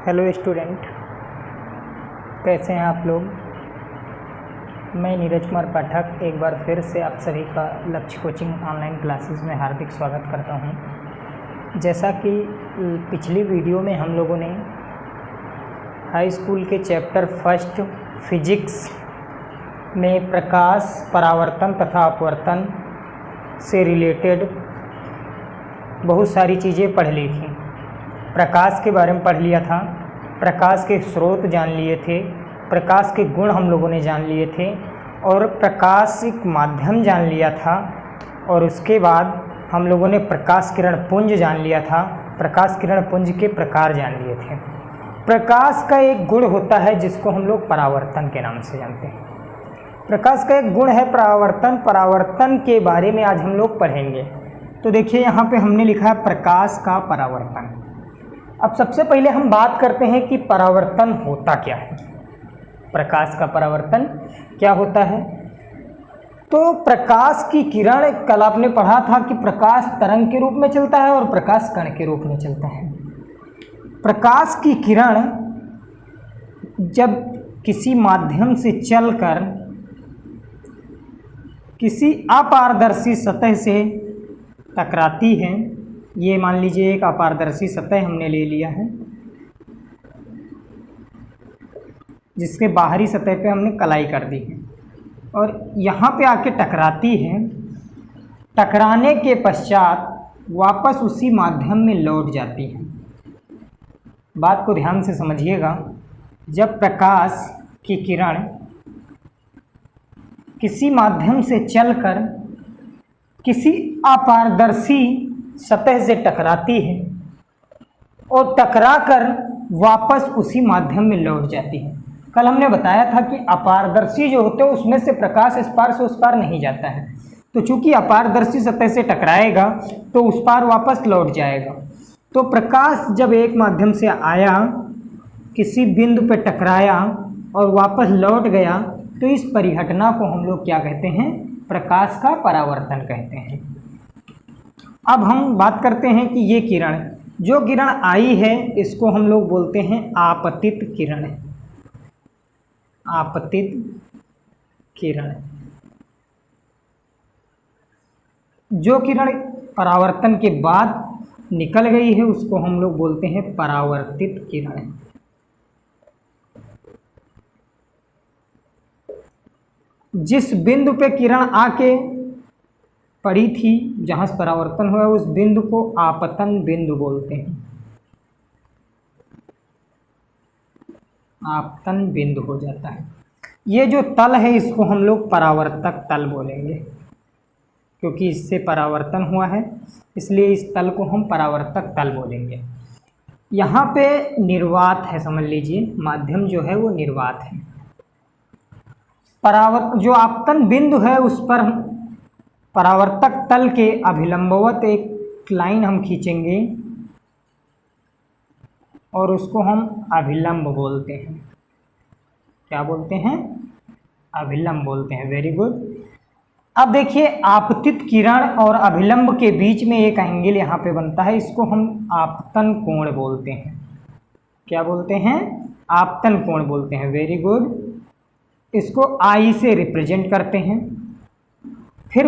Hello student, कैसे हैं आप लोग। मैं नीरज कुमार पाठक एक बार फिर से आप सभी का लक्ष्य कोचिंग ऑनलाइन क्लासेस में हार्दिक स्वागत करता हूं। जैसा कि पिछली वीडियो में हम लोगों ने हाई स्कूल के चैप्टर फर्स्ट फिजिक्स में प्रकाश, परावर्तन तथा अपवर्तन से रिलेटेड बहुत सारी चीज़ें पढ़ ली थी। प्रकाश के बारे में पढ़ लिया था, प्रकाश के स्रोत जान लिए थे, प्रकाश के गुण हम लोगों ने जान लिए थे और प्रकाशिक माध्यम जान लिया था। और उसके बाद हम लोगों ने प्रकाश किरण पुंज जान लिया था, प्रकाश किरण पुंज के प्रकार जान लिए थे। प्रकाश का एक गुण होता है जिसको हम लोग परावर्तन के नाम से जानते हैं। प्रकाश का एक गुण है परावर्तन। परावर्तन के बारे में आज हम लोग पढ़ेंगे। तो देखिए यहाँ पे हमने लिखा है प्रकाश का परावर्तन। अब सबसे पहले हम बात करते हैं कि परावर्तन होता क्या है, प्रकाश का परावर्तन क्या होता है। तो प्रकाश की किरण, कल आपने पढ़ा था कि प्रकाश तरंग के रूप में चलता है और प्रकाश कण के रूप में चलता है। प्रकाश की किरण जब किसी माध्यम से चलकर किसी अपारदर्शी सतह से टकराती है, ये मान लीजिए एक अपारदर्शी सतह हमने ले लिया है जिसके बाहरी सतह पे हमने कलाई कर दी है और यहाँ पे आके टकराती है। टकराने के पश्चात वापस उसी माध्यम में लौट जाती है। बात को ध्यान से समझिएगा। जब प्रकाश की किरण किसी माध्यम से चलकर किसी अपारदर्शी सतह से टकराती है और टकराकर वापस उसी माध्यम में लौट जाती है। कल हमने बताया था कि अपारदर्शी जो होते हैं उसमें से प्रकाश इस पार से उस पार नहीं जाता है। तो चूंकि अपारदर्शी सतह से टकराएगा तो उस पार वापस लौट जाएगा। तो प्रकाश जब एक माध्यम से आया, किसी बिंदु पर टकराया और वापस लौट गया, तो इस परिघटना को हम लोग क्या कहते हैं? प्रकाश का परावर्तन कहते हैं। अब हम बात करते हैं कि ये किरण, जो किरण आई है इसको हम लोग बोलते हैं आपतित किरण। आपतित किरण, जो किरण परावर्तन के बाद निकल गई है उसको हम लोग बोलते हैं परावर्तित किरण। जिस बिंदु पे किरण आके पड़ी थी, जहाँ से परावर्तन हुआ, उस बिंदु को आपतन बिंदु बोलते हैं। आपतन बिंदु हो जाता है। ये जो तल है इसको हम लोग परावर्तक तल बोलेंगे, क्योंकि इससे परावर्तन हुआ है इसलिए इस तल को हम परावर्तक तल बोलेंगे। यहाँ पे निर्वात है, समझ लीजिए माध्यम जो है वो निर्वात है। जो आपतन बिंदु है उस पर परावर्तक तल के अभिलंबवत एक लाइन हम खींचेंगे और उसको हम अभिलंब बोलते हैं। क्या बोलते हैं? अभिलंब बोलते हैं। Very good. अब देखिए, आपतित किरण और अभिलंब के बीच में एक एंगल यहाँ पे बनता है, इसको हम आपतन कोण बोलते हैं। क्या बोलते हैं? आपतन कोण बोलते हैं। Very good. इसको आई से रिप्रेजेंट करते हैं। फिर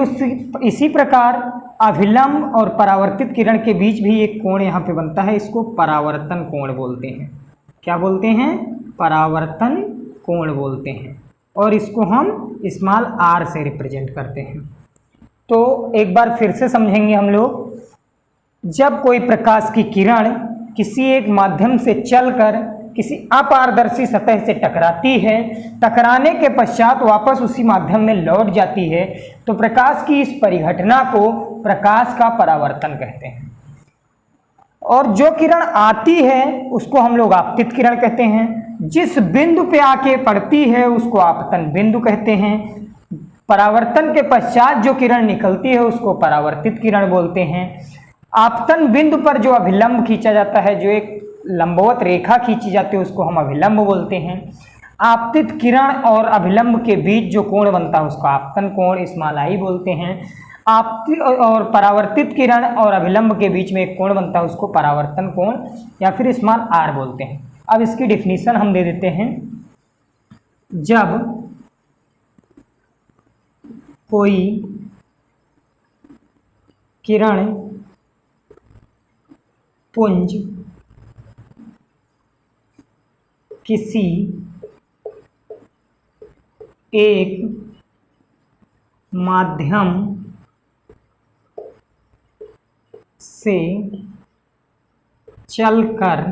इसी प्रकार अभिलंब और परावर्तित किरण के बीच भी एक कोण यहाँ पे बनता है, इसको परावर्तन कोण बोलते हैं। क्या बोलते हैं? परावर्तन कोण बोलते हैं। और इसको हम स्मॉल आर से रिप्रेजेंट करते हैं। तो एक बार फिर से समझेंगे हम लोग। जब कोई प्रकाश की किरण किसी एक माध्यम से चलकर किसी अपारदर्शी सतह से टकराती है, टकराने के पश्चात वापस उसी माध्यम में लौट जाती है, तो प्रकाश की इस परिघटना को प्रकाश का परावर्तन कहते हैं। और जो किरण आती है उसको हम लोग आपतित किरण कहते हैं। जिस बिंदु पे आके पड़ती है उसको आपतन बिंदु कहते हैं। परावर्तन के पश्चात जो किरण निकलती है उसको परावर्तित किरण बोलते हैं। आपतन बिंदु पर जो अभिलंब खींचा जाता है, जो एक लंबवत रेखा खींची जाती है, उसको हम अभिलंब बोलते हैं। आपतित किरण और अभिलंब के बीच जो कोण बनता है उसको आपतन कोण, स्मॉल आई बोलते हैं। आपतित और परावर्तित किरण और अभिलंब के बीच में एक कोण बनता है उसको परावर्तन कोण या फिर स्मॉल आर बोलते हैं। अब इसकी डिफिनीशन हम दे देते हैं। जब कोई किरण पुंज किसी एक माध्यम से चलकर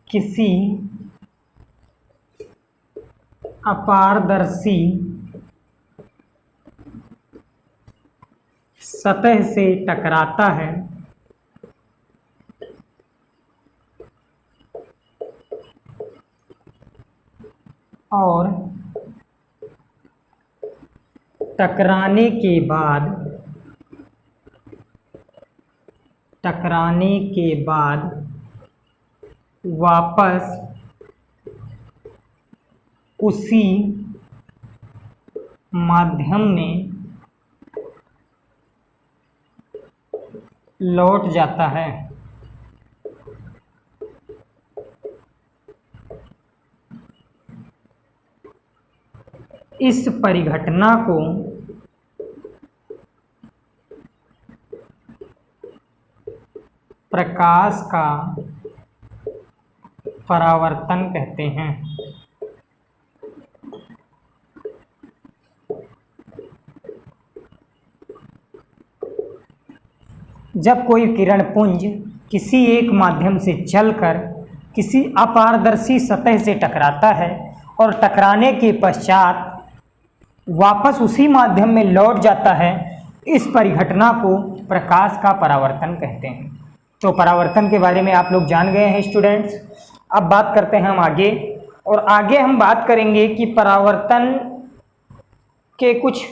किसी अपारदर्शी सतह से टकराता है और टकराने के बाद वापस उसी माध्यम में लौट जाता है। इस परिघटना को प्रकाश का परावर्तन कहते हैं। जब कोई किरण पुंज किसी एक माध्यम से चलकर किसी अपारदर्शी सतह से टकराता है और टकराने के पश्चात वापस उसी माध्यम में लौट जाता है, इस परिघटना को प्रकाश का परावर्तन कहते हैं। तो परावर्तन के बारे में आप लोग जान गए हैं स्टूडेंट्स। अब बात करते हैं हम आगे, और आगे हम बात करेंगे कि परावर्तन के कुछ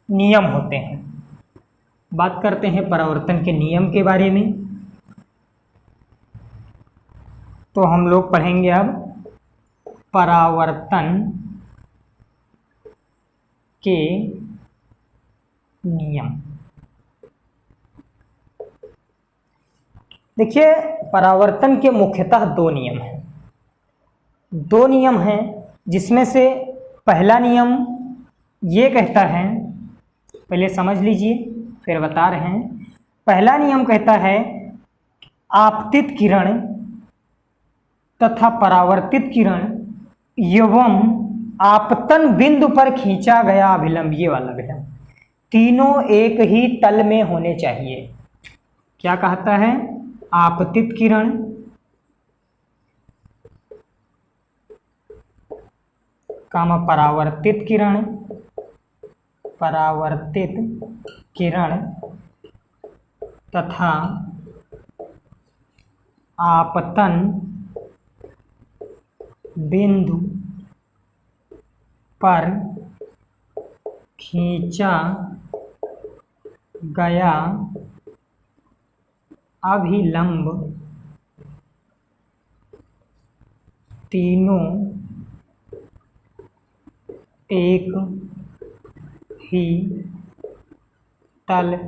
नियम होते हैं। बात करते हैं परावर्तन के नियम के बारे में। तो हम लोग पढ़ेंगे अब परावर्तन के नियम। देखिए, परावर्तन के मुख्यतः दो नियम हैं। दो नियम हैं जिसमें से पहला नियम ये कहता है, पहले समझ लीजिए फिर बता रहे हैं। पहला नियम कहता है आपतित किरण तथा परावर्तित किरण एवं आपतन बिंदु पर खींचा गया अभिलंब, ये वाला अभिलंब, तीनों एक ही तल में होने चाहिए। क्या कहता है? आपतित किरण कामा परावर्तित किरण, तथा आपतन बिंदु पर खींचा गया अभिलंब तीनों एक ही तल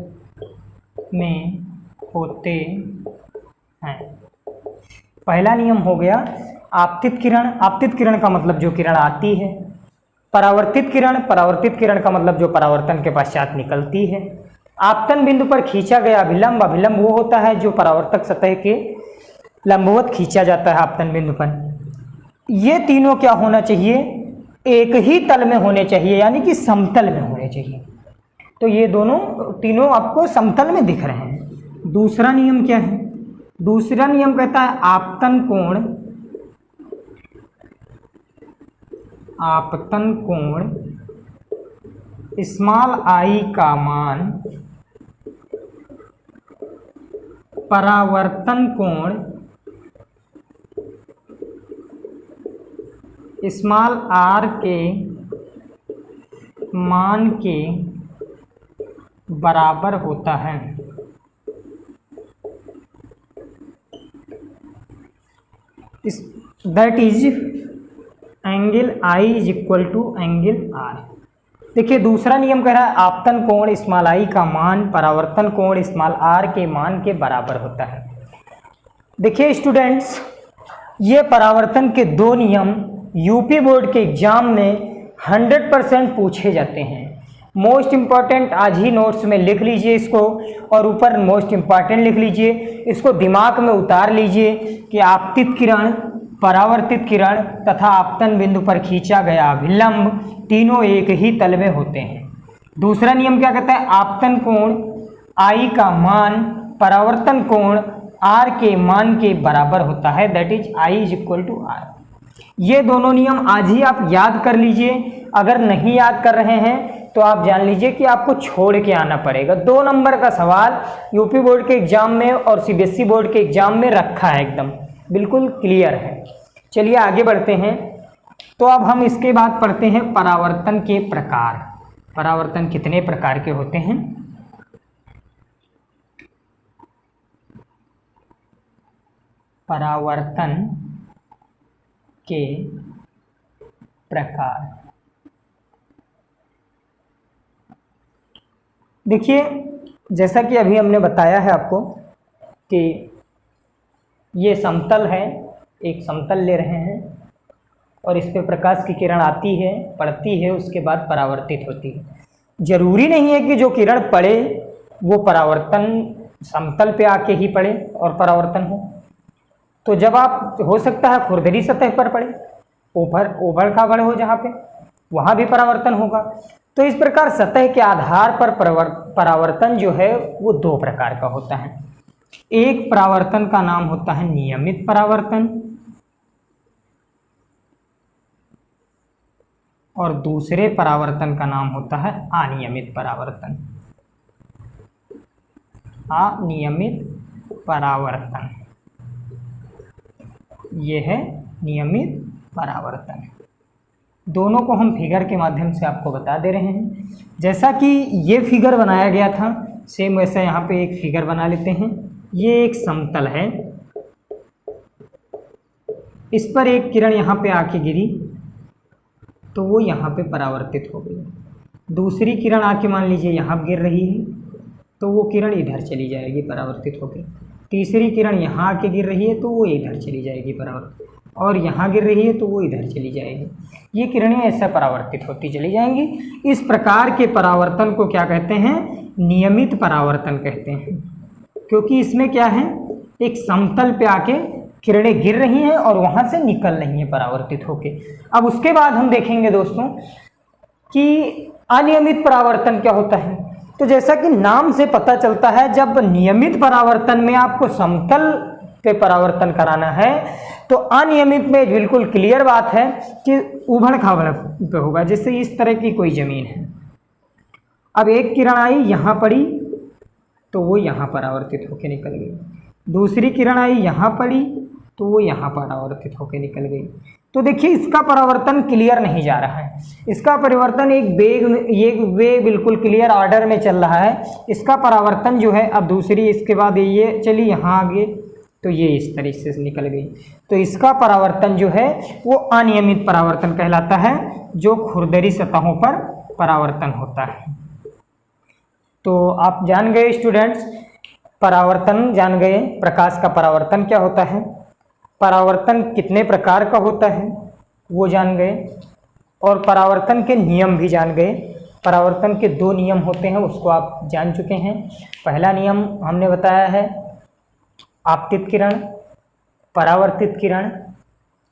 में होते हैं। पहला नियम हो गया आपतित किरण। आपतित किरण का मतलब जो किरण आती है। परावर्तित किरण का मतलब जो परावर्तन के पश्चात निकलती है। आपतन बिंदु पर खींचा गया अभिलंब, अभिलंब वो होता है जो परावर्तक सतह के लंबवत खींचा जाता है आपतन बिंदु पर। ये तीनों क्या होना चाहिए? एक ही तल में होने चाहिए, यानी कि समतल में होने चाहिए। तो ये दोनों तीनों आपको समतल में दिख रहे हैं। दूसरा नियम क्या है? दूसरा नियम कहता है आपतन कोण स्मॉल आई का मान परावर्तन कोण स्मॉल आर के मान के बराबर होता है। That is angle I is equal to angle R. देखिए, दूसरा नियम कह रहा है आपतन कोण स्मॉल आई का मान परावर्तन कोण स्मॉल आर के मान के बराबर होता है। देखिए स्टूडेंट्स, ये परावर्तन के दो नियम यूपी बोर्ड के एग्जाम में 100% पूछे जाते हैं। मोस्ट इम्पॉर्टेंट आज ही नोट्स में लिख लीजिए इसको, और ऊपर मोस्ट इम्पॉर्टेंट लिख लीजिए, इसको दिमाग में उतार लीजिए कि आपतित किरण, परावर्तित किरण तथा आपतन बिंदु पर खींचा गया अभिलंब तीनों एक ही तल में होते हैं। दूसरा नियम क्या कहता है? आपतन कोण I का मान परावर्तन कोण R के मान के बराबर होता है, that is I is equal to R। ये दोनों नियम आज ही आप याद कर लीजिए। अगर नहीं याद कर रहे हैं तो आप जान लीजिए कि आपको छोड़ के आना पड़ेगा। 2 नंबर का सवाल यूपी बोर्ड के एग्जाम में और सीबीएसई बोर्ड के एग्जाम में रखा है, एकदम बिल्कुल क्लियर है। चलिए आगे बढ़ते हैं। तो अब हम इसके बाद पढ़ते हैं परावर्तन के प्रकार। परावर्तन कितने प्रकार के होते हैं? परावर्तन के प्रकार। देखिए, जैसा कि अभी हमने बताया है आपको कि ये समतल है, एक समतल ले रहे हैं और इस पे प्रकाश की किरण आती है, पड़ती है, उसके बाद परावर्तित होती है। जरूरी नहीं है कि जो किरण पड़े वो परावर्तन समतल पे आके ही पड़े और परावर्तन हो। तो जब आप, हो सकता है खुरदरी सतह पर पड़े, उबड़ खाबड़ हो जहाँ पे, वहाँ भी परावर्तन होगा। तो इस प्रकार सतह के आधार पर परावर्तन जो है वो 2 प्रकार का होता है। एक परावर्तन का नाम होता है नियमित परावर्तन और दूसरे परावर्तन का नाम होता है अनियमित परावर्तन। अनियमित परावर्तन, ये है नियमित परावर्तन। दोनों को हम फिगर के माध्यम से आपको बता दे रहे हैं। जैसा कि ये फिगर बनाया गया था, सेम वैसा यहाँ पे एक फिगर बना लेते हैं। ये एक समतल है, इस पर एक किरण यहाँ पे आके गिरी तो वो यहाँ पे परावर्तित हो गई। दूसरी किरण आके मान लीजिए यहाँ गिर रही है तो वो किरण इधर चली जाएगी परावर्तित होकर। तीसरी किरण यहाँ आके गिर रही है तो वो इधर चली जाएगी परावर्तित, और यहाँ गिर रही है तो वो इधर चली जाएगी। ये किरणें ऐसे परावर्तित होती चली जाएंगी। इस प्रकार के परावर्तन को क्या कहते हैं? नियमित परावर्तन कहते हैं, क्योंकि इसमें क्या है, एक समतल पे आके किरणें गिर रही हैं और वहाँ से निकल रही हैं परावर्तित होके। अब उसके बाद हम देखेंगे दोस्तों कि अनियमित परावर्तन क्या होता है। तो जैसा कि नाम से पता चलता है, जब नियमित परावर्तन में आपको समतल पे परावर्तन कराना है तो अनियमित में बिल्कुल क्लियर बात है कि उबड़ खाबड़ पे होगा। जैसे इस तरह की कोई जमीन है, अब एक किरण आई यहाँ पड़ी तो वो यहाँ परावर्तित होकर निकल गई, दूसरी किरण आई यहाँ पड़ी तो वो यहाँ परावर्तित होकर निकल गई। तो देखिए इसका परावर्तन क्लियर नहीं जा रहा है, इसका परिवर्तन एक वे बिल्कुल क्लियर ऑर्डर में चल रहा है। इसका परावर्तन जो है, अब दूसरी इसके बाद ये चली यहाँ आगे तो ये इस तरीके से निकल गई। तो इसका परावर्तन जो है वो अनियमित परावर्तन कहलाता है, जो खुरदरी सतहों पर परावर्तन होता है। तो आप जान गए स्टूडेंट्स, परावर्तन जान गए, प्रकाश का परावर्तन क्या होता है, परावर्तन कितने प्रकार का होता है वो जान गए, और परावर्तन के नियम भी जान गए। परावर्तन के 2 नियम होते हैं, उसको आप जान चुके हैं। पहला नियम हमने बताया है, आपतित किरण, परावर्तित किरण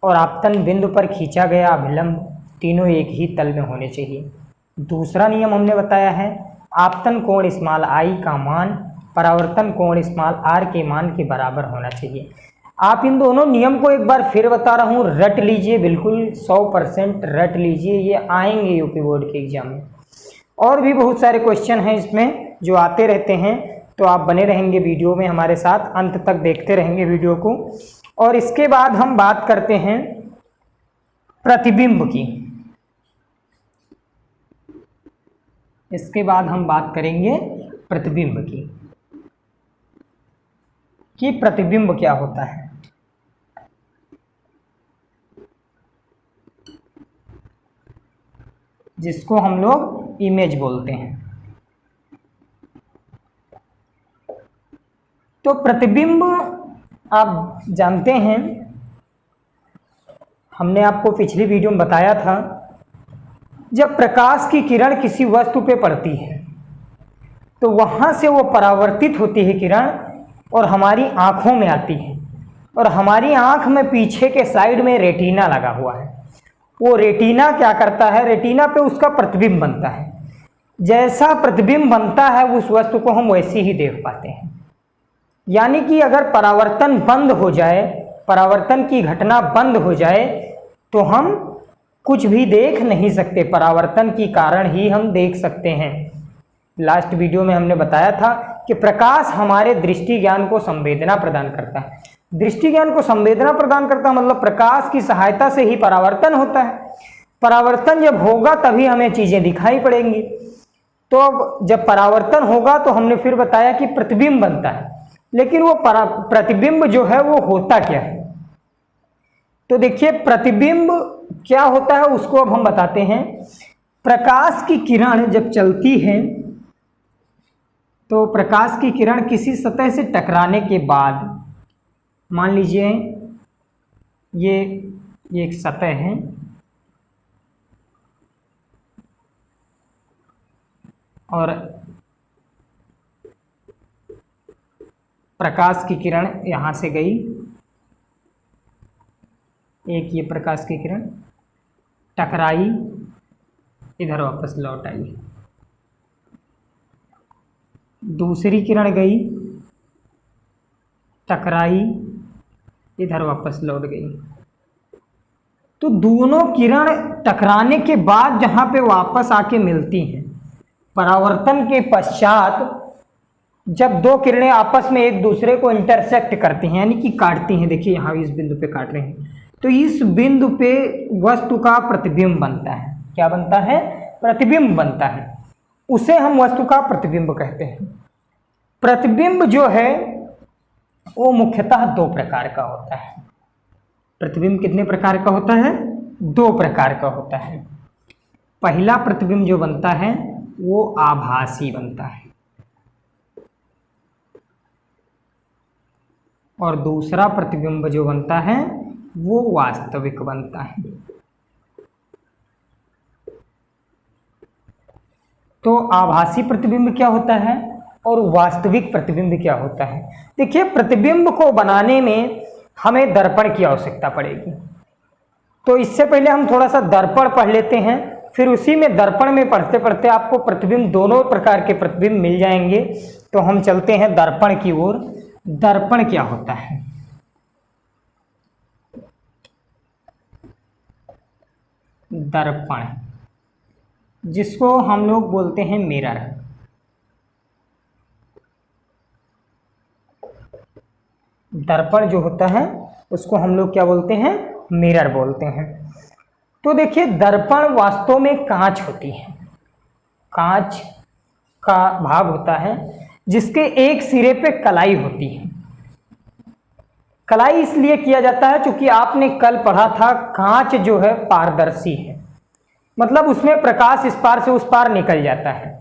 और आपतन बिंदु पर खींचा गया अभिलंब तीनों एक ही तल में होने चाहिए। दूसरा नियम हमने बताया है, आपतन कोण स्मॉल I का मान परावर्तन कोण स्मॉल r के मान के बराबर होना चाहिए। आप इन दोनों नियम को एक बार फिर बता रहा हूँ, रट लीजिए, बिल्कुल 100% रट लीजिए, ये आएंगे यूपी बोर्ड के एग्जाम में। और भी बहुत सारे क्वेश्चन हैं इसमें जो आते रहते हैं, तो आप बने रहेंगे वीडियो में हमारे साथ, अंत तक देखते रहेंगे वीडियो को। और इसके बाद हम बात करते हैं प्रतिबिंब की। इसके बाद हम बात करेंगे प्रतिबिंब की, कि प्रतिबिंब क्या होता है। जिसको हम लोग इमेज बोलते हैं। तो प्रतिबिंब आप जानते हैं, हमने आपको पिछली वीडियो में बताया था, जब प्रकाश की किरण किसी वस्तु पे पड़ती है तो वहाँ से वो परावर्तित होती है किरण और हमारी आँखों में आती है, और हमारी आँख में पीछे के साइड में रेटिना लगा हुआ है। वो रेटिना क्या करता है, रेटिना पे उसका प्रतिबिंब बनता है। जैसा प्रतिबिंब बनता है उस वस्तु को हम वैसे ही देख पाते हैं। यानी कि अगर परावर्तन बंद हो जाए, परावर्तन की घटना बंद हो जाए तो हम कुछ भी देख नहीं सकते, परावर्तन के कारण ही हम देख सकते हैं। लास्ट वीडियो में हमने बताया था कि प्रकाश हमारे दृष्टि ज्ञान को संवेदना प्रदान करता है। दृष्टि ज्ञान को संवेदना प्रदान करता है मतलब प्रकाश की सहायता से ही परावर्तन होता है। परावर्तन जब होगा तभी हमें चीजें दिखाई पड़ेंगी। तो अब जब परावर्तन होगा तो हमने फिर बताया कि प्रतिबिंब बनता है, लेकिन वो प्रतिबिंब जो है वो होता क्या है। तो देखिए प्रतिबिंब क्या होता है उसको अब हम बताते हैं। प्रकाश की किरण जब चलती है तो प्रकाश की किरण किसी सतह से टकराने के बाद, मान लीजिए ये एक सतह है और प्रकाश की किरण यहाँ से गई, एक ये प्रकाश की किरण टकराई, इधर वापस लौट आई। दूसरी किरण गई, टकराई, इधर वापस लौट गई। तो दोनों किरण टकराने के बाद जहाँ पे वापस आके मिलती हैं, परावर्तन के पश्चात जब दो किरणें आपस में एक दूसरे को इंटरसेक्ट करती हैं, यानी कि काटती हैं, देखिए यहाँ इस बिंदु पे काट रहे हैं, तो इस बिंदु पे वस्तु का प्रतिबिंब बनता है। क्या बनता है? प्रतिबिंब बनता है। उसे हम वस्तु का प्रतिबिंब कहते हैं। प्रतिबिंब जो है वो मुख्यतः दो प्रकार का होता है। प्रतिबिंब कितने प्रकार का होता है? दो प्रकार का होता है। पहला प्रतिबिंब जो बनता है वो आभासी बनता है और दूसरा प्रतिबिंब जो बनता है वो वास्तविक बनता है। तो आभासी प्रतिबिंब क्या होता है और वास्तविक प्रतिबिंब क्या होता है? देखिए प्रतिबिंब को बनाने में हमें दर्पण की आवश्यकता पड़ेगी। तो इससे पहले हम थोड़ा सा दर्पण पढ़ लेते हैं, फिर उसी में दर्पण में पढ़ते पढ़ते आपको प्रतिबिंब, दोनों प्रकार के प्रतिबिंब मिल जाएंगे। तो हम चलते हैं दर्पण की ओर। दर्पण क्या होता है? दर्पण जिसको हम लोग बोलते हैं मिरर। दर्पण जो होता है उसको हम लोग क्या बोलते हैं? मिरर बोलते हैं। तो देखिए दर्पण वास्तव में कांच होती है, कांच का भाग होता है जिसके एक सिरे पे कलाई होती है। कलाई इसलिए किया जाता है क्योंकि आपने कल पढ़ा था कांच जो है पारदर्शी है, मतलब उसमें प्रकाश इस पार से उस पार निकल जाता है।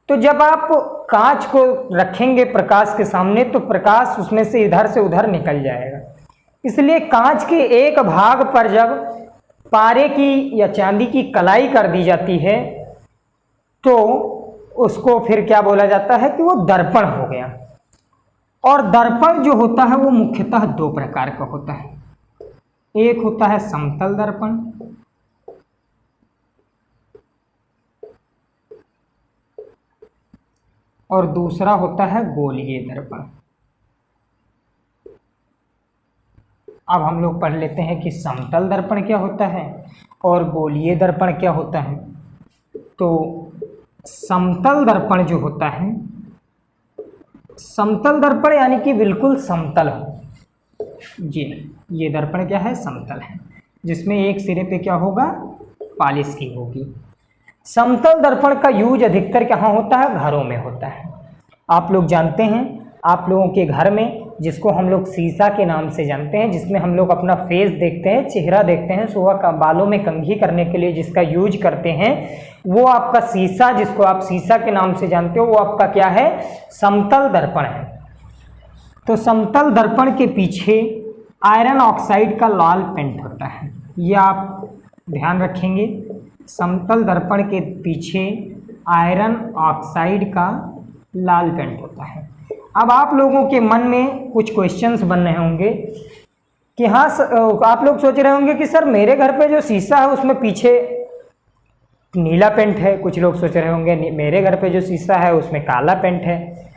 तो जब आप कांच को रखेंगे प्रकाश के सामने तो प्रकाश उसमें से इधर से उधर निकल जाएगा। इसलिए कांच के एक भाग पर जब पारे की या चांदी की कलाई कर दी जाती है तो उसको फिर क्या बोला जाता है कि वो दर्पण हो गया। और दर्पण जो होता है वो मुख्यतः दो प्रकार का होता है। एक होता है समतल दर्पण और दूसरा होता है गोलीय दर्पण। अब हम लोग पढ़ लेते हैं कि समतल दर्पण क्या होता है और गोलीय दर्पण क्या होता है। तो समतल दर्पण जो होता है, समतल दर्पण यानी कि बिल्कुल समतल हो। ये दर्पण क्या है? समतल है, जिसमें एक सिरे पे क्या होगा? पालिश की होगी। समतल दर्पण का यूज अधिकतर कहाँ होता है? घरों में होता है। आप लोग जानते हैं, आप लोगों के घर में जिसको हम लोग शीशा के नाम से जानते हैं, जिसमें हम लोग अपना फेस देखते हैं, चेहरा देखते हैं, सुबह का बालों में कंघी करने के लिए जिसका यूज करते हैं, वो आपका शीशा, जिसको आप शीशा के नाम से जानते हो, वो आपका क्या है? समतल दर्पण है। तो समतल दर्पण के पीछे आयरन ऑक्साइड का लाल पेंट होता है, ये आप ध्यान रखेंगे। समतल दर्पण के पीछे आयरन ऑक्साइड का लाल पेंट होता है। अब आप लोगों के मन में कुछ क्वेश्चंस बन रहे होंगे कि हाँ आप लोग सोच रहे होंगे कि सर मेरे घर पे जो शीशा है उसमें पीछे नीला पेंट है। कुछ लोग सोच रहे होंगे मेरे घर पे जो शीशा है उसमें काला पेंट है।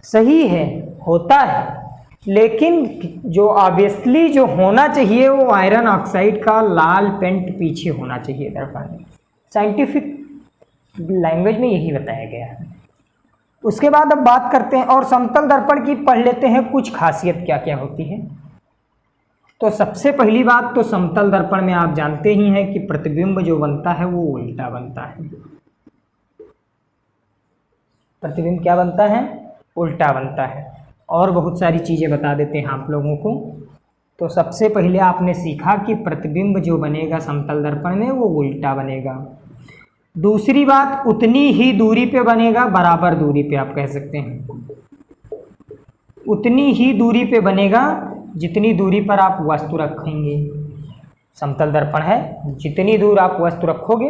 सही है, होता है, लेकिन जो ऑब्वियसली जो होना चाहिए वो आयरन ऑक्साइड का लाल पेंट पीछे होना चाहिए दर्पण में। साइंटिफिक लैंग्वेज में यही बताया गया है। उसके बाद अब बात करते हैं और समतल दर्पण की पढ़ लेते हैं कुछ खासियत क्या क्या होती है। तो सबसे पहली बात तो समतल दर्पण में आप जानते ही हैं कि प्रतिबिंब जो बनता है वो उल्टा बनता है। प्रतिबिंब क्या बनता है? उल्टा बनता है। और बहुत सारी चीज़ें बता देते हैं आप लोगों को। तो सबसे पहले आपने सीखा कि प्रतिबिंब जो बनेगा समतल दर्पण में वो उल्टा बनेगा। दूसरी बात, उतनी ही दूरी पे बनेगा, बराबर दूरी पे आप कह सकते हैं। उतनी ही दूरी पे बनेगा जितनी दूरी पर आप वस्तु रखेंगे। समतल दर्पण है, जितनी दूर आप वस्तु रखोगे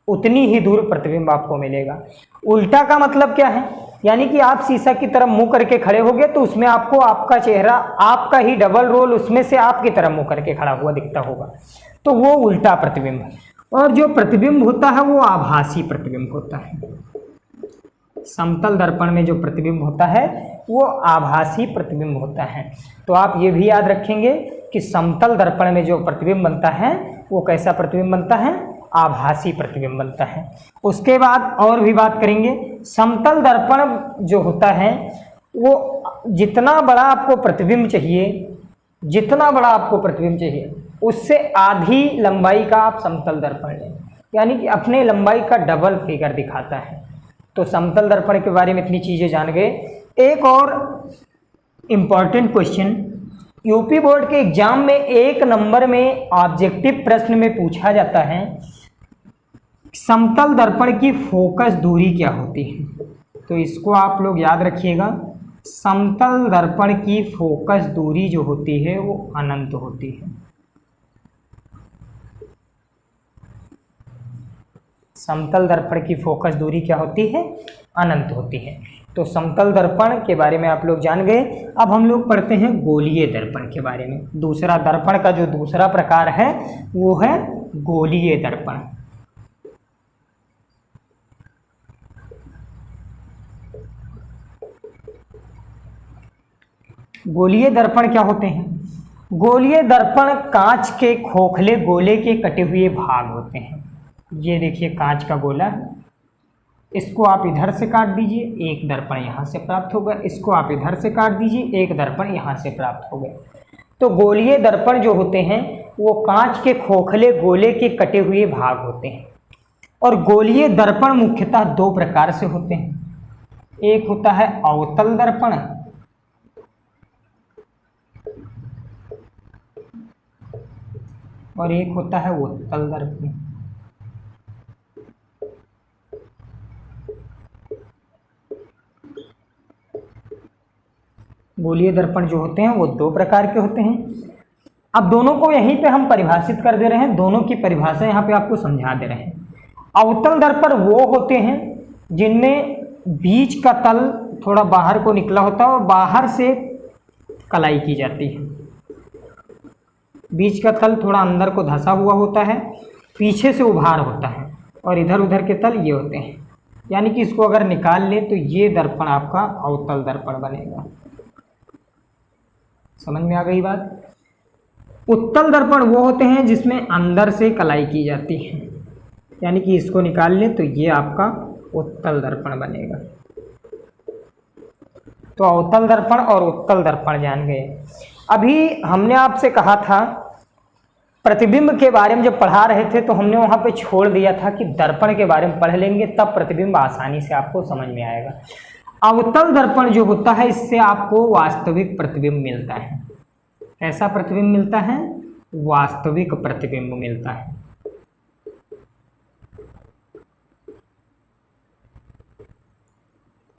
उतनी ही दूर प्रतिबिंब आपको मिलेगा। उल्टा का मतलब क्या है? यानी कि आप शीशा की तरफ मुंह करके खड़े होगे तो उसमें आपको आपका चेहरा, आपका ही डबल रोल उसमें से आपकी तरफ मुंह करके खड़ा हुआ दिखता होगा, तो वो उल्टा प्रतिबिंब है। और जो प्रतिबिंब होता है वो आभासी प्रतिबिंब होता है। समतल दर्पण में जो प्रतिबिंब होता है वो आभासी प्रतिबिंब होता है। तो आप ये भी याद रखेंगे कि समतल दर्पण में जो प्रतिबिंब बनता है वो कैसा प्रतिबिंब बनता है? आभासी प्रतिबिंब बनता है। उसके बाद और भी बात करेंगे। समतल दर्पण जो होता है वो जितना बड़ा आपको प्रतिबिंब चाहिए, जितना बड़ा आपको प्रतिबिंब चाहिए उससे आधी लंबाई का आप समतल दर्पण लें, यानी कि अपने लंबाई का डबल फिगर दिखाता है। तो समतल दर्पण के बारे में इतनी चीज़ें जान गए। एक और इम्पॉर्टेंट क्वेश्चन यूपी बोर्ड के एग्जाम में 1 नंबर में ऑब्जेक्टिव प्रश्न में पूछा जाता है, समतल दर्पण की फोकस दूरी क्या होती है? तो इसको आप लोग याद रखिएगा। समतल दर्पण की फोकस दूरी जो होती है वो अनंत होती है। समतल दर्पण की फोकस दूरी क्या होती है? अनंत होती है। तो समतल दर्पण के बारे में आप लोग जान गए। अब हम लोग पढ़ते हैं गोलीय दर्पण के बारे में। दूसरा दर्पण का जो दूसरा प्रकार है वो है गोलीय दर्पण। गोलीय दर्पण क्या होते हैं? गोलीय दर्पण कांच के खोखले गोले के कटे हुए भाग होते हैं। ये देखिए कांच का गोला, इसको आप इधर से काट दीजिए, एक दर्पण यहाँ से प्राप्त होगा। इसको आप इधर से काट दीजिए, एक दर्पण यहाँ से प्राप्त होगा। तो गोलीय दर्पण जो होते हैं वो कांच के खोखले गोले के कटे हुए भाग होते हैं। और गोलीय दर्पण मुख्यतः 2 प्रकार से होते हैं। एक होता है अवतल दर्पण और एक होता है उत्तल दर्पण। गोलीय दर्पण जो होते हैं वो 2 प्रकार के होते हैं। अब दोनों को यहीं पे हम परिभाषित कर दे रहे हैं, दोनों की परिभाषा यहाँ पे आपको समझा दे रहे हैं। अवतल दर्पण वो होते हैं जिनमें बीच का तल थोड़ा बाहर को निकला होता है और बाहर से कलाई की जाती है। बीच का तल थोड़ा अंदर को धंसा हुआ होता है, पीछे से उभार होता है और इधर उधर के तल ये होते हैं। यानी कि इसको अगर निकाल ले तो ये दर्पण आपका अवतल दर्पण बनेगा। समझ में आ गई बात? उत्तल दर्पण वो होते हैं जिसमें अंदर से कलाई की जाती है, यानी कि इसको निकाल ले तो ये आपका उत्तल दर्पण बनेगा। तो अवतल दर्पण और उत्तल दर्पण जान गए। अभी हमने आपसे कहा था प्रतिबिंब के बारे में जब पढ़ा रहे थे तो हमने वहाँ पे छोड़ दिया था कि दर्पण के बारे में पढ़ लेंगे तब प्रतिबिंब आसानी से आपको समझ में आएगा। अवतल दर्पण जो होता है इससे आपको वास्तविक प्रतिबिंब मिलता है। ऐसा प्रतिबिंब मिलता है, वास्तविक प्रतिबिंब मिलता है।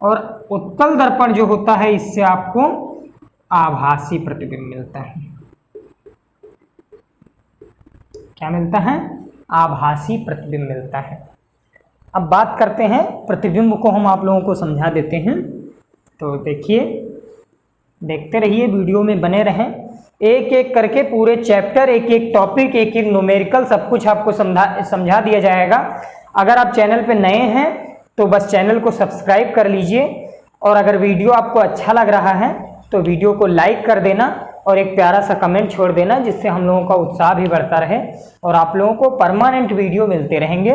और उत्तल दर्पण जो होता है इससे आपको आभासी प्रतिबिंब मिलता है। क्या मिलता है? आभासी प्रतिबिंब मिलता है। अब बात करते हैं प्रतिबिंब को, हम आप लोगों को समझा देते हैं। तो देखिए, देखते रहिए, वीडियो में बने रहें, एक एक करके पूरे चैप्टर, एक एक टॉपिक, एक एक न्यूमेरिकल सब कुछ आपको समझा दिया जाएगा। अगर आप चैनल पे नए हैं तो बस चैनल को सब्सक्राइब कर लीजिए, और अगर वीडियो आपको अच्छा लग रहा है तो वीडियो को लाइक कर देना और एक प्यारा सा कमेंट छोड़ देना, जिससे हम लोगों का उत्साह भी बढ़ता रहे और आप लोगों को परमानेंट वीडियो मिलते रहेंगे।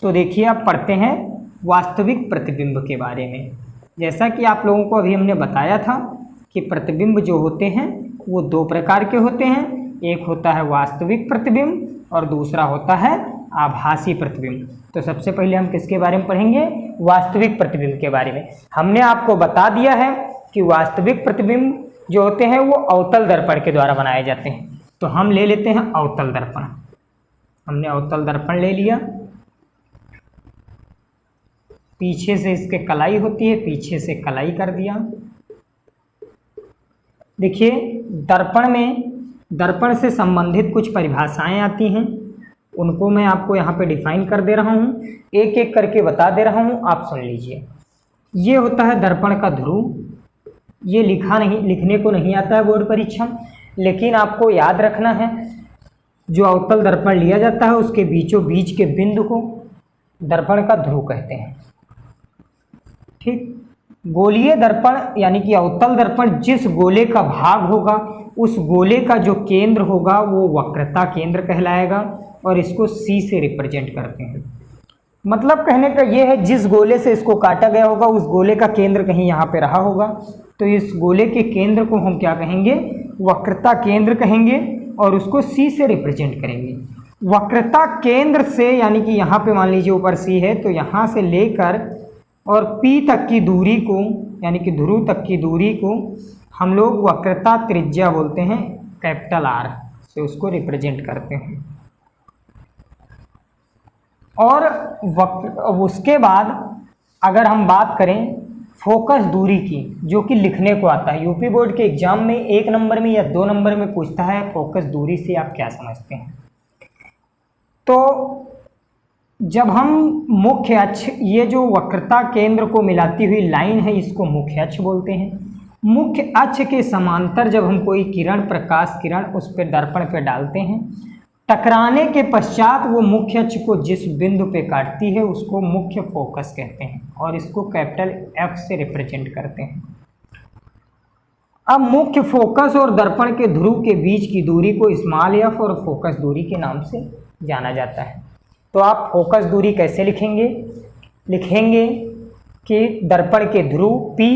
तो देखिए, आप पढ़ते हैं वास्तविक प्रतिबिंब के बारे में। जैसा कि आप लोगों को अभी हमने बताया था कि प्रतिबिंब जो होते हैं वो दो प्रकार के होते हैं, एक होता है वास्तविक प्रतिबिंब और दूसरा होता है आभासी प्रतिबिंब। तो सबसे पहले हम किसके बारे में पढ़ेंगे? वास्तविक प्रतिबिंब के बारे में। हमने आपको बता दिया है कि वास्तविक प्रतिबिंब जो होते हैं वो अवतल दर्पण के द्वारा बनाए जाते हैं। तो हम ले लेते हैं अवतल दर्पण। हमने अवतल दर्पण ले लिया, पीछे से इसके कलाई होती है, पीछे से कलाई कर दिया। देखिए, दर्पण में दर्पण से संबंधित कुछ परिभाषाएं आती हैं, उनको मैं आपको यहाँ पे डिफाइन कर दे रहा हूँ, एक एक करके बता दे रहा हूँ, आप सुन लीजिए। ये होता है दर्पण का ध्रुव। ये लिखने को नहीं आता है बोर्ड परीक्षा, लेकिन आपको याद रखना है, जो अवतल दर्पण लिया जाता है उसके बीचों बीच के बिंदु को दर्पण का ध्रुव कहते हैं। ठीक। गोलीय दर्पण यानी कि अवतल दर्पण जिस गोले का भाग होगा उस गोले का जो केंद्र होगा वो वक्रता केंद्र कहलाएगा, और इसको C से रिप्रेजेंट करते हैं। मतलब कहने का ये है, जिस गोले से इसको काटा गया होगा उस गोले का केंद्र कहीं यहाँ पे रहा होगा, तो इस गोले के केंद्र को हम क्या कहेंगे? वक्रता केंद्र कहेंगे, और उसको C से रिप्रेजेंट करेंगे। वक्रता केंद्र से, यानी कि यहाँ पे मान लीजिए ऊपर C है, तो यहाँ से लेकर और P तक की दूरी को, यानी कि ध्रुव तक की दूरी को हम लोग वक्रता त्रिज्या बोलते हैं, कैपिटल R से उसको रिप्रेजेंट करते हैं। और उसके बाद अगर हम बात करें फोकस दूरी की, जो कि लिखने को आता है, यूपी बोर्ड के एग्जाम में 1 नंबर में या 2 नंबर में पूछता है फोकस दूरी से आप क्या समझते हैं। तो जब हम मुख्य अक्ष, ये जो वक्रता केंद्र को मिलाती हुई लाइन है, इसको मुख्य अक्ष बोलते हैं। मुख्य अक्ष के समांतर जब हम कोई किरण, प्रकाश किरण उस पर दर्पण पे डालते हैं, टकराने के पश्चात वो मुख्य अक्ष को जिस बिंदु पे काटती है उसको मुख्य फोकस कहते हैं, और इसको कैपिटल F से रिप्रेजेंट करते हैं। अब मुख्य फोकस और दर्पण के ध्रुव के बीच की दूरी को स्मॉल f और फोकस दूरी के नाम से जाना जाता है। तो आप फोकस दूरी कैसे लिखेंगे? लिखेंगे कि दर्पण के ध्रुव P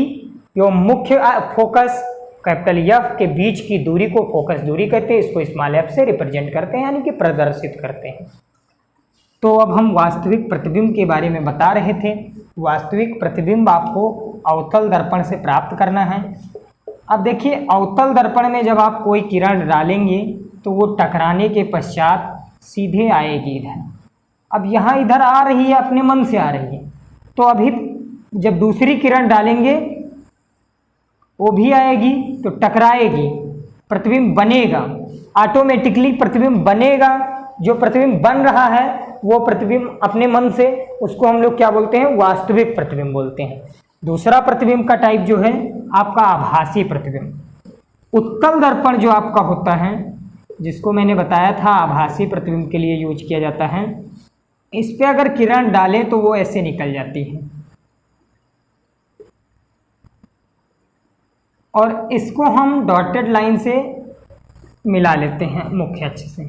एवं मुख्य फोकस कैपिटल F के बीच की दूरी को फोकस दूरी कहते हैं, इसको स्मॉल f से रिप्रेजेंट करते हैं, यानी कि प्रदर्शित करते हैं। तो अब हम वास्तविक प्रतिबिंब के बारे में बता रहे थे। वास्तविक प्रतिबिंब आपको अवतल दर्पण से प्राप्त करना है। अब देखिए, अवतल दर्पण में जब आप कोई किरण डालेंगे तो वो टकराने के पश्चात सीधे आएगी इधर। अब यहाँ इधर आ रही है, अपने मन से आ रही है, तो अभी जब दूसरी किरण डालेंगे वो भी आएगी तो टकराएगी, प्रतिबिंब बनेगा, ऑटोमेटिकली प्रतिबिंब बनेगा। जो प्रतिबिंब बन रहा है वो प्रतिबिंब अपने मन से, उसको हम लोग क्या बोलते हैं? वास्तविक प्रतिबिंब बोलते हैं। दूसरा प्रतिबिंब का टाइप जो है आपका आभासी प्रतिबिंब। उत्तल दर्पण जो आपका होता है, जिसको मैंने बताया था आभासी प्रतिबिंब के लिए यूज किया जाता है, इस पे अगर किरण डालें तो वो ऐसे निकल जाती है, और इसको हम डॉटेड लाइन से मिला लेते हैं मुख्य अक्ष से।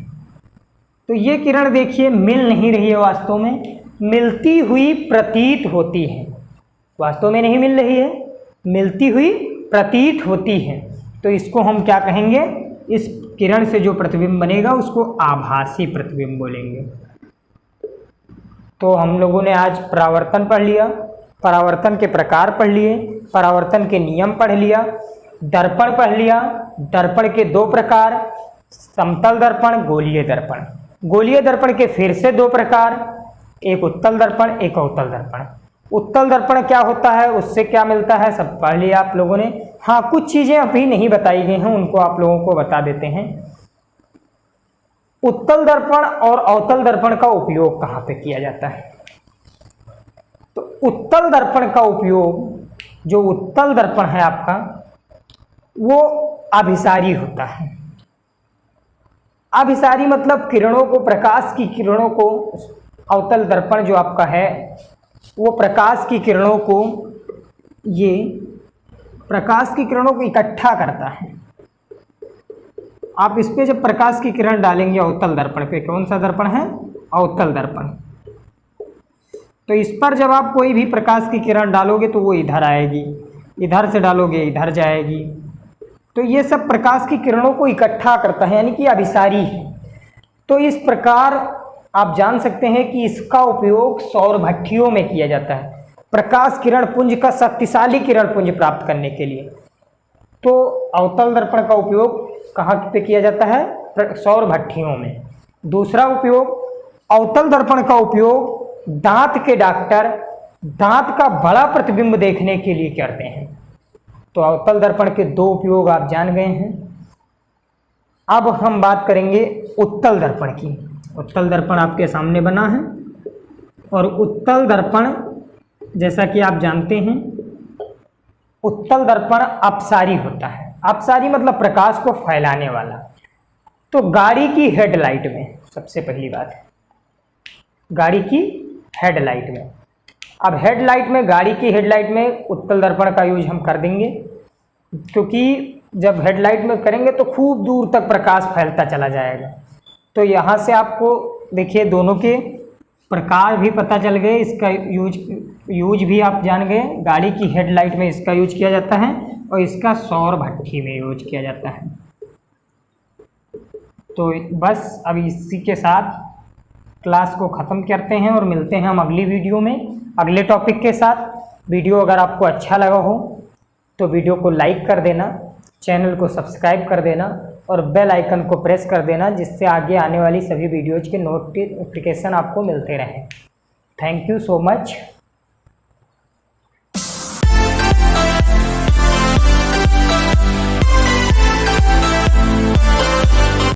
तो ये किरण देखिए मिल नहीं रही है, वास्तव में मिलती हुई प्रतीत होती है, वास्तव में नहीं मिल रही है, मिलती हुई प्रतीत होती है। तो इसको हम क्या कहेंगे? इस किरण से जो प्रतिबिंब बनेगा उसको आभासी प्रतिबिंब बोलेंगे। तो हम लोगों ने आज परावर्तन पढ़ लिया, परावर्तन के प्रकार पढ़ लिए, परावर्तन के नियम पढ़ लिया, दर्पण पढ़ लिया। दर्पण के 2 प्रकार, समतल दर्पण, गोलीय दर्पण। गोलीय दर्पण के फिर से 2 प्रकार, एक उत्तल दर्पण, एक अवतल दर्पण। उत्तल दर्पण क्या होता है, उससे क्या मिलता है, सब पढ़ लिया आप लोगों ने। हाँ, कुछ चीज़ें अभी नहीं बताई गई हैं, उनको आप लोगों को बता देते हैं। उत्तल दर्पण और अवतल दर्पण का उपयोग कहाँ पे किया जाता है? तो उत्तल दर्पण का उपयोग, जो उत्तल दर्पण है आपका, वो अभिसारी होता है। अभिसारी मतलब किरणों को, प्रकाश की किरणों को, अवतल दर्पण जो आपका है वो प्रकाश की किरणों को, ये प्रकाश की किरणों को इकट्ठा करता है। आप इस पे जब प्रकाश की किरण डालेंगे अवतल दर्पण पे, कौन सा दर्पण है? अवतल दर्पण। तो इस पर जब आप कोई भी प्रकाश की किरण डालोगे तो वो इधर आएगी, इधर से डालोगे इधर जाएगी। तो ये सब प्रकाश की किरणों को इकट्ठा करता है, यानी कि अभिसारी है। तो इस प्रकार आप जान सकते हैं कि इसका उपयोग सौर भट्ठियों में किया जाता है, प्रकाश किरण पुंज का शक्तिशाली किरण पुंज प्राप्त करने के लिए। तो अवतल दर्पण का उपयोग कहाँ पे किया जाता है? सौर भट्ठियों में। दूसरा उपयोग, अवतल दर्पण का उपयोग दांत के डॉक्टर दांत का बड़ा प्रतिबिंब देखने के लिए करते हैं। तो अवतल दर्पण के दो उपयोग आप जान गए हैं। अब हम बात करेंगे उत्तल दर्पण की। उत्तल दर्पण आपके सामने बना है, और उत्तल दर्पण जैसा कि आप जानते हैं, उत्तल दर्पण अपसारी होता है। अपसारी मतलब प्रकाश को फैलाने वाला। तो गाड़ी की हेडलाइट में, सबसे पहली बात है गाड़ी की हेडलाइट में। अब हेडलाइट में, गाड़ी की हेडलाइट में उत्तल दर्पण का यूज हम कर देंगे, क्योंकि जब हेडलाइट में करेंगे तो खूब दूर तक प्रकाश फैलता चला जाएगा। तो यहाँ से आपको देखिए दोनों के प्रकार भी पता चल गए, इसका यूज भी आप जान गए। गाड़ी की हेडलाइट में इसका यूज किया जाता है और इसका सौर भट्ठी में यूज किया जाता है। तो बस अब इसी के साथ क्लास को ख़त्म करते हैं और मिलते हैं हम अगली वीडियो में अगले टॉपिक के साथ। वीडियो अगर आपको अच्छा लगा हो तो वीडियो को लाइक कर देना, चैनल को सब्सक्राइब कर देना और बेल आइकन को प्रेस कर देना, जिससे आगे आने वाली सभी वीडियोज़ के नोटिफिकेशन आपको मिलते रहें। Thank you so much.